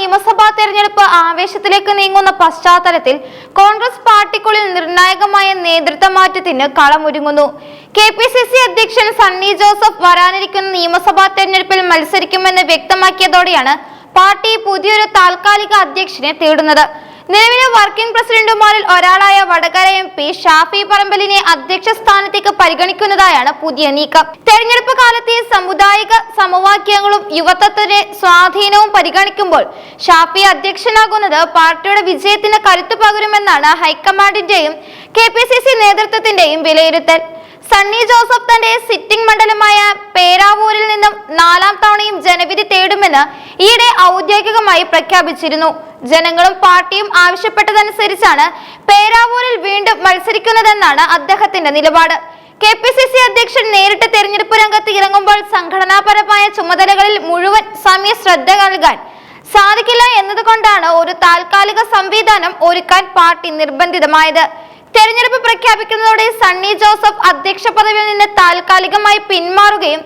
നിയമസഭാ തെരഞ്ഞെടുപ്പ് ആവേശത്തിലേക്ക് നീങ്ങുന്ന പശ്ചാത്തലത്തിൽ കോൺഗ്രസ് പാർട്ടിക്കുള്ളിൽ നിർണായകമായ നേതൃത്വ മാറ്റത്തിന് കളമൊരുങ്ങുന്നു. കെപിസിസി അധ്യക്ഷൻ സണ്ണി ജോസഫ് വരാനിരിക്കുന്ന നിയമസഭാ തെരഞ്ഞെടുപ്പിൽ മത്സരിക്കുമെന്ന് വ്യക്തമാക്കിയതോടെയാണ് പാർട്ടി പുതിയൊരു താൽക്കാലിക അധ്യക്ഷനെ തേടുന്നത്. നിലവിലെ വർക്കിംഗ് പ്രസിഡന്റുമാരിൽ ഒരാളായ വടകര MP ഷാഫി പറമ്പലിനെ അധ്യക്ഷ സ്ഥാനത്തേക്ക് പരിഗണിക്കുന്നതായാണ് പുതിയ നീക്കം. തെരഞ്ഞെടുപ്പ് കാലത്തെ സാമുദായിക സമവാക്യങ്ങളും യുവത്വത്തിന്റെ സ്വാധീനവും പരിഗണിക്കുമ്പോൾ ഷാഫി അധ്യക്ഷനാകുന്നത് പാർട്ടിയുടെ വിജയത്തിന് കരുത്തു പകരുമെന്നാണ് ഹൈക്കമാൻഡിന്റെയും KPCC നേതൃത്വത്തിന്റെയും വിലയിരുത്തൽ. സണ്ണി ജോസഫ് തന്റെ സിറ്റിംഗ് മണ്ഡലമായ പേരാവൂരിൽ നിന്നും 4ാം തവണയും ജനവിധി തേടുമെന്ന് ഈയിടെ ഔദ്യോഗികമായി പ്രഖ്യാപിച്ചിരുന്നു. ജനങ്ങളും പാർട്ടിയും ആവശ്യപ്പെട്ടതനുസരിച്ചാണ് പേരാവൂരിൽ വീണ്ടും മത്സരിക്കുന്നതെന്നാണ് അദ്ദേഹത്തിന്റെ നിലപാട്. KPCC അധ്യക്ഷൻ നേരിട്ട് തെരഞ്ഞെടുപ്പ് രംഗത്ത് ഇറങ്ങുമ്പോൾ സംഘടനാപരമായ ചുമതലകളിൽ മുഴുവൻ സമയ ശ്രദ്ധ നൽകാൻ സാധിക്കില്ല എന്നതുകൊണ്ടാണ് ഒരു താൽക്കാലിക സംവിധാനം ഒരുക്കാൻ പാർട്ടി നിർബന്ധിതമായത്. തെരഞ്ഞെടുപ്പ് പ്രഖ്യാപിക്കുന്നതോടെ സണ്ണി ജോസഫ് അധ്യക്ഷ പദവിയിൽ നിന്ന് താൽക്കാലികമായി പിന്മാറുകയും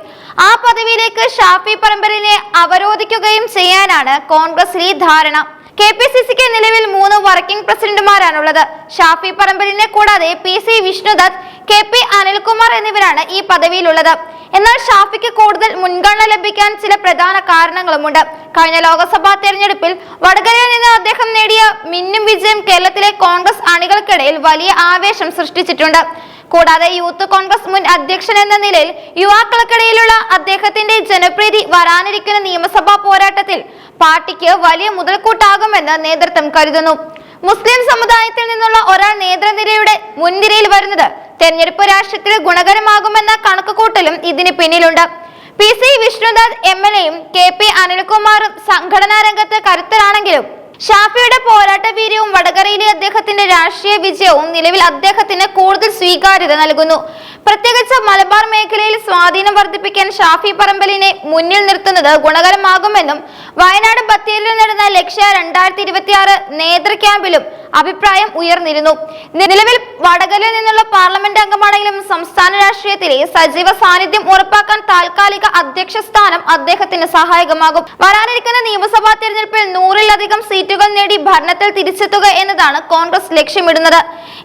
ആ പദവിയിലേക്ക് ഷാഫി പറമ്പലിനെ അവരോധിക്കുകയും ചെയ്യാനാണ് കോൺഗ്രസിലെ ധാരണ. KPCCക്ക് നിലവിൽ 3 വർക്കിംഗ് പ്രസിഡന്റുമാരാണുള്ളത്. ഷാഫി പറമ്പലിനെ കൂടാതെ PC വിഷ്ണുദത്ത്, KP അനിൽകുമാർ എന്നിവരാണ് ഈ പദവിയിലുള്ളത്. എന്നാൽ ഷാഫിക്ക് കൂടുതൽ മുൻഗണന ലഭിക്കാൻ ചില പ്രധാന കാരണങ്ങളുമുണ്ട്. കഴിഞ്ഞ ലോക്സഭാ തെരഞ്ഞെടുപ്പിൽ വടകരയിൽ നിന്ന് അദ്ദേഹം നേടിയ മിന്നും വിജയം കേരളത്തിലെ കോൺഗ്രസ് അണികൾക്കിടയിൽ വലിയ ആവേശം സൃഷ്ടിച്ചിട്ടുണ്ട്. കൂടാതെ യൂത്ത് കോൺഗ്രസ് മുൻ അധ്യക്ഷൻ എന്ന നിലയിൽ യുവാക്കൾക്കിടയിലുള്ള അദ്ദേഹത്തിന്റെ ജനപ്രീതി വരാനിരിക്കുന്ന നിയമസഭാ പോരാട്ടത്തിൽ പാർട്ടിക്ക് വലിയ മുതൽക്കൂട്ടാകുമെന്ന് നേതൃത്വം കരുതുന്നു. മുസ്ലിം സമുദായത്തിൽ നിന്നുള്ള ഒരാൾ നേതൃനിരയുടെ മുൻനിരയിൽ വരുന്നത് തെരഞ്ഞെടുപ്പ് രാഷ്ട്രീയത്തിൽ ഗുണകരമാകുമെന്ന കണക്കുകൂട്ടലും ഇതിന് പിന്നിലുണ്ട്. PC വിഷ്ണുദത്ത് MLAയും KP അനിൽകുമാറും സംഘടനാ രംഗത്ത് കരുത്തരാണെങ്കിലും ഷാഫിയുടെ പോരാട്ട വീര്യവും വടകരയിലെ അദ്ദേഹത്തിന്റെ രാഷ്ട്രീയ വിജയവും നിലവിൽ അദ്ദേഹത്തിന് കൂടുതൽ സ്വീകാര്യത നൽകുന്നു. പ്രത്യേകിച്ച് മലബാർ മേഖലയിൽ സ്വാധീനം വർദ്ധിപ്പിക്കാൻ ഷാഫി പറമ്പലിനെ മുന്നിൽ നിർത്തുന്നത് ഗുണകരമാകുമെന്നും വയനാട് ബത്തേരിയിൽ നടന്ന ലക്ഷ്യ 2026 നേതൃ ക്യാമ്പിലും അഭിപ്രായം ഉയർന്നിരുന്നു. നിലവിൽ വടകരയിൽ നിന്നുള്ള പാർലമെന്റ് അംഗമാണെങ്കിലും സംസ്ഥാന രാഷ്ട്രീയത്തിലെ സജീവ സാന്നിധ്യം ഉറപ്പാക്കാൻ താൽക്കാലിക അധ്യക്ഷ സ്ഥാനം അദ്ദേഹത്തിന് സഹായകമാകും. വരാനിരിക്കുന്ന നിയമസഭാ തെരഞ്ഞെടുപ്പിൽ 100-ലധികം സീറ്റുകൾ നേടി ഭരണത്തിൽ തിരിച്ചെത്തുക എന്നതാണ് കോൺഗ്രസ് ലക്ഷ്യമിടുന്നത്.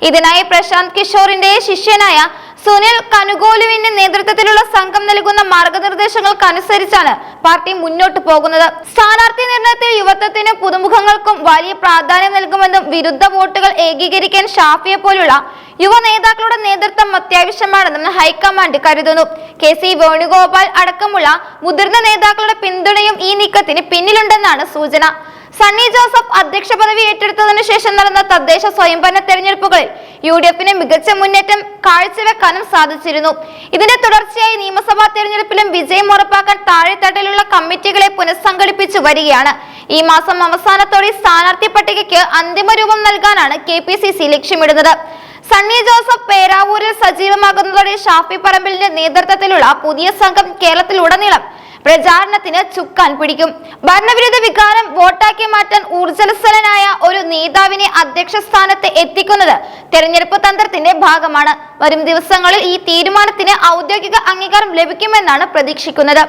ഇതിനായി പ്രശാന്ത് കിഷോറിന്റെ ശിഷ്യനായ സുനിൽ കനുഗോലുവിന്റെ നേതൃത്വത്തിലുള്ള സംഘം നൽകുന്ന മാർഗനിർദ്ദേശങ്ങൾക്കനുസരിച്ചാണ് പാർട്ടി മുന്നോട്ട് പോകുന്നത്. സ്ഥാനാർത്ഥി നിർണയത്തിൽ യുവത്വത്തിന് പുതുമുഖങ്ങൾക്കും വലിയ പ്രാധാന്യം നൽകുമെന്നും വിരുദ്ധ വോട്ടുകൾ ഏകീകരിക്കാൻ ഷാഫിയെ പോലുള്ള യുവ നേതാക്കളുടെ നേതൃത്വം അത്യാവശ്യമാണെന്നും ഹൈക്കമാൻഡ് കരുതുന്നു. KC വേണുഗോപാൽ അടക്കമുള്ള മുതിർന്ന നേതാക്കളുടെ പിന്തുണയും ഈ നീക്കത്തിന് പിന്നിലുണ്ടെന്നാണ് സൂചന. സണ്ണി ജോസഫ് അധ്യക്ഷ പദവി ഏറ്റെടുത്തതിനു ശേഷം നടന്ന തദ്ദേശ സ്വയംഭരണ തെരഞ്ഞെടുപ്പുകളിൽ UDFന് മികച്ച മുന്നേറ്റം കാഴ്ചവെക്കാനും സാധിച്ചിരുന്നു. ഇതിന്റെ തുടർച്ചയായി നിയമസഭാ തെരഞ്ഞെടുപ്പിലും വിജയം ഉറപ്പാക്കാൻ താഴെത്തട്ടിലുള്ള കമ്മിറ്റികളെ പുനഃസംഘടിപ്പിച്ചു വരികയാണ്. ഈ മാസം അവസാനത്തോടെ സ്ഥാനാർത്ഥി പട്ടികയ്ക്ക് അന്തിമ രൂപം നൽകാനാണ് KPCC ലക്ഷ്യമിടുന്നത്. സണ്ണി ജോസഫ് പേരാവൂരിൽ സജീവമാകുന്നതോടെ ഷാഫി പറമ്പലിന്റെ നേതൃത്വത്തിലുള്ള പുതിയ സംഘം കേരളത്തിലുടനീളം പ്രചാരണത്തിന് ചുക്കാൻ പിടിക്കും. ഭരണവിരുദ്ധ വികാരം വോട്ടാക്കി മാറ്റാൻ ഊർജ്ജസ്വലനായ ഒരു നേതാവിനെ അധ്യക്ഷ സ്ഥാനത്ത് എത്തിക്കുന്നത് തെരഞ്ഞെടുപ്പ് തന്ത്രത്തിന്റെ ഭാഗമാണ്. വരും ദിവസങ്ങളിൽ ഈ തീരുമാനത്തിന് ഔദ്യോഗിക അംഗീകാരം ലഭിക്കുമെന്നാണ് പ്രതീക്ഷിക്കുന്നത്.